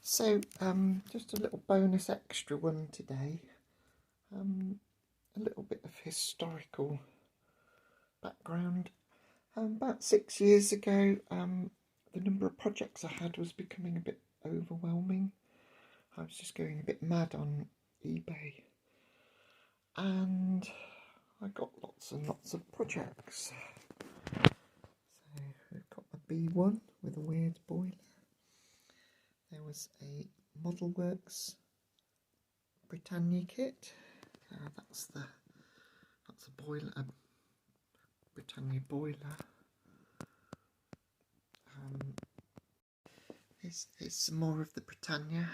So, just a little bonus extra one today. A little bit of historical background. About 6 years ago, the number of projects I had was becoming a bit overwhelming. I was just going a bit mad on eBay, and I got lots and lots of projects. So we've got a B1 with a weird boiler. There was a Model Works Britannia kit. That's a boiler, a Britannia boiler. Here's some more of the Britannia.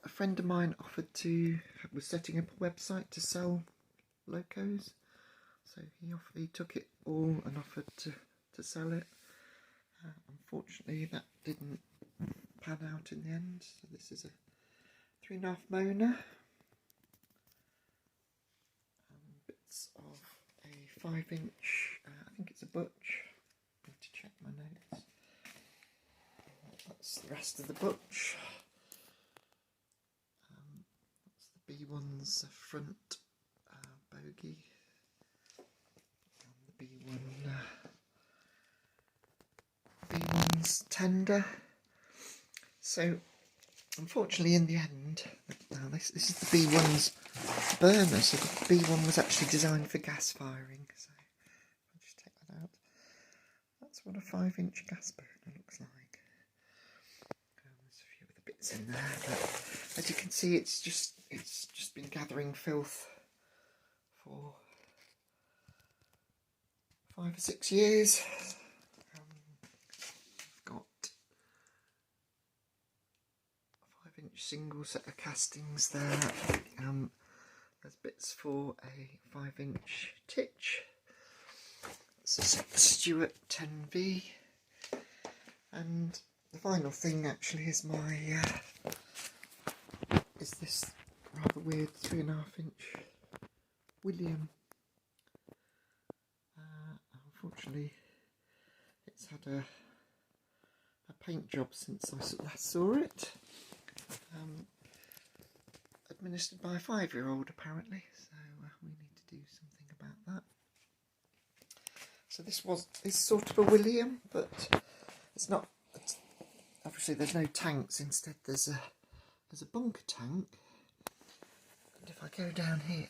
A friend of mine was setting up a website to sell locos. So he took it all and offered to sell it. Unfortunately, that didn't pan out in the end. So this is a 3.5 Mona. Bits of a 5-inch, I think it's a butch. I need to check my notes. That's the rest of the butch. That's the B1's front bogey. And the B1's tender. So, unfortunately, in the end, this is the B1's burner. So the B1 was actually designed for gas firing. So I'll just take that out. That's what a 5-inch gas burner looks like. There's a few other bits in there, but as you can see, it's just been gathering filth for 5 or 6 years. I've got a 5-inch single set of castings there. There's bits for a 5-inch titch. It's a Stewart 10V, and the final thing actually is is this rather weird 3.5-inch William. Unfortunately, it's had a paint job since I last saw it. Administered by a 5-year-old apparently, so we need to do something about that. So this is sort of a William, but it's not. Obviously, there's no tanks. Instead, there's a bunker tank. And if I go down here,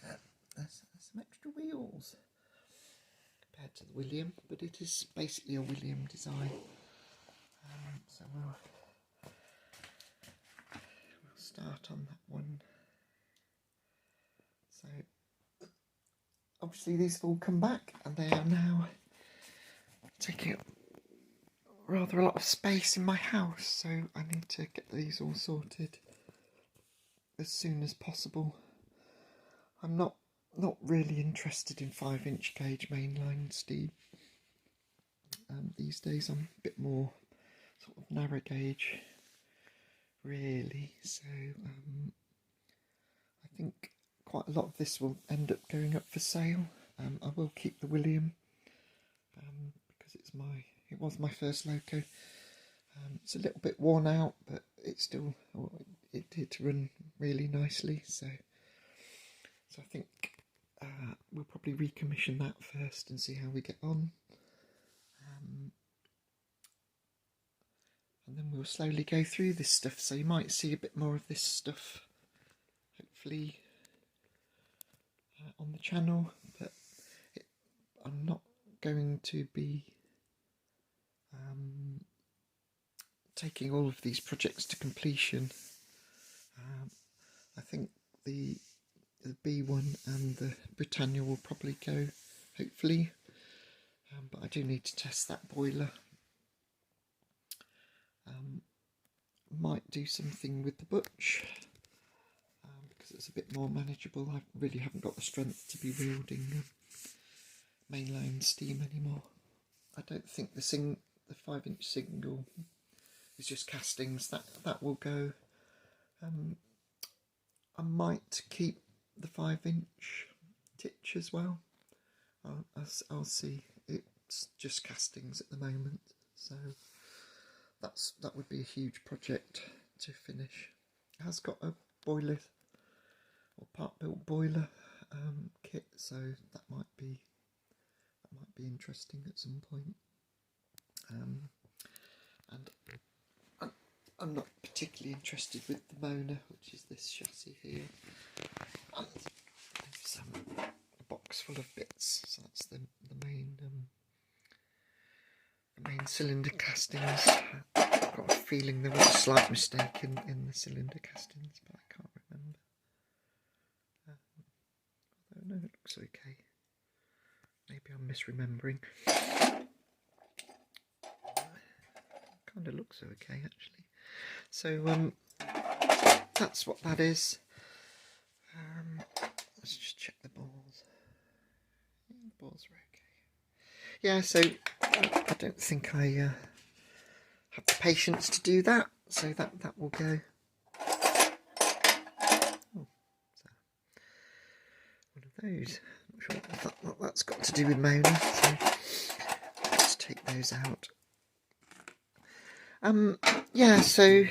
there's some extra wheels compared to the William, but it is basically a William design. So we'll start on that one. So obviously these have all come back, and they are now taking up rather a lot of space in my house, so I need to get these all sorted as soon as possible. I'm not really interested in 5-inch gauge mainline steam. These days I'm a bit more sort of narrow gauge, really. So I think quite a lot of this will end up going up for sale. I will keep the William because it was my first loco. It's a little bit worn out, but it did run really nicely. So I think we'll probably recommission that first and see how we get on. And then we'll slowly go through this stuff, so you might see a bit more of this stuff, hopefully, on the channel, but I'm not going to be taking all of these projects to completion. I think the B1 and the Britannia will probably go, hopefully, but I do need to test that boiler. Might do something with the butch because it's a bit more manageable. I really haven't got the strength to be wielding mainline steam anymore. I don't think the 5-inch single is just castings. That will go. I might keep the 5-inch titch as well. I'll see. It's just castings at the moment, so that would be a huge project to finish. It has got a boiler or part-built boiler kit, so that might be interesting at some point. And I'm not particularly interested with the Mona, which is this chassis here. And there's a box full of bits, so that's the main cylinder castings. I've got a feeling there was a slight mistake in the cylinder castings, but I can't remember. Although no, it looks okay. Maybe I'm misremembering. Kind of looks okay actually. So that's what that is. Let's just check the balls. Yeah, the balls are okay. Yeah, so I don't think I have the patience to do that, so that will go. Oh, so one of those. Not sure what that's got to do with Mona. So let's take those out. Yeah, so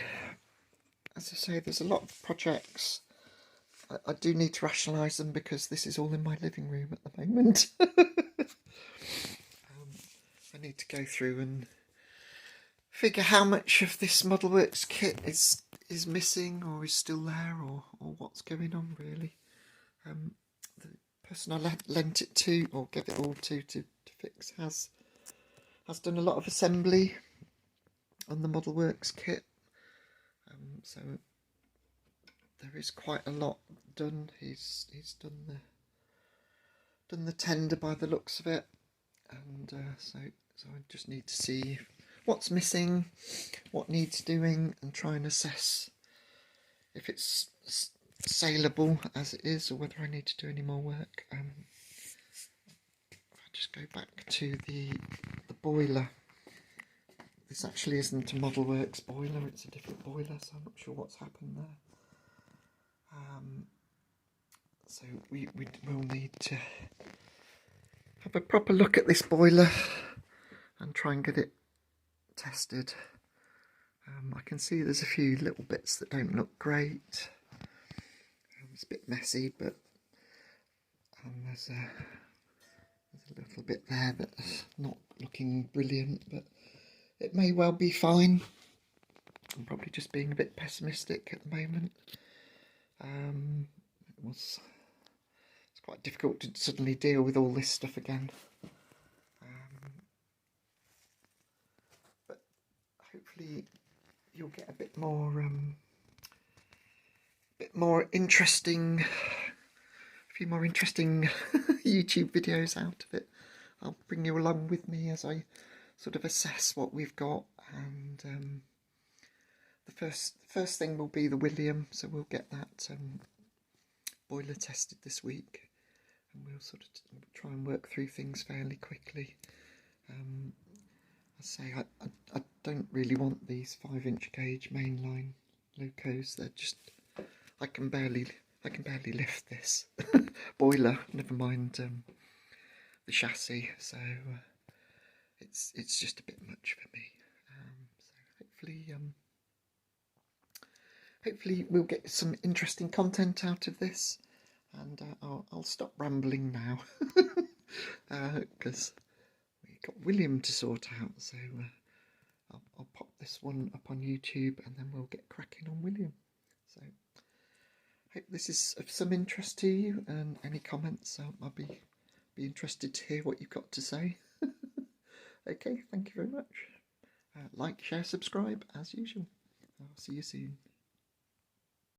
as I say, there's a lot of projects. I do need to rationalise them because this is all in my living room at the moment. I need to go through and figure how much of this Modelworks kit is missing or is still there, or what's going on really. The person I lent it to, or gave it all to fix, has done a lot of assembly on the Modelworks kit, so there is quite a lot done. He's done the tender by the looks of it, and so I just need to see what's missing, what needs doing, and try and assess if it's saleable as it is, or whether I need to do any more work. If I just go back to the boiler. This actually isn't a Modelworks boiler, it's a different boiler, so I'm not sure what's happened there. So we will need to have a proper look at this boiler and try and get it tested. I can see there's a few little bits that don't look great. It's a bit messy, but there's a little bit there that's not looking brilliant, but it may well be fine. I'm probably just being a bit pessimistic at the moment. It's quite difficult to suddenly deal with all this stuff again. But hopefully you'll get a bit more interesting, a few more interesting YouTube videos out of it. I'll bring you along with me as I sort of assess what we've got, and the first thing will be the William, so we'll get that boiler tested this week, and we'll sort of try and work through things fairly quickly. I say I don't really want these 5-inch gauge mainline locos. They're just, I can barely lift this boiler, never mind the chassis, so it's just a bit much for me. So hopefully we'll get some interesting content out of this, and I'll stop rambling now because we've got William to sort out, so I'll pop this one up on YouTube and then we'll get cracking on William. So hope this is of some interest to you, and any comments, I'll be interested to hear what you've got to say. Okay, thank you very much. Like, share, subscribe as usual. I'll see you soon.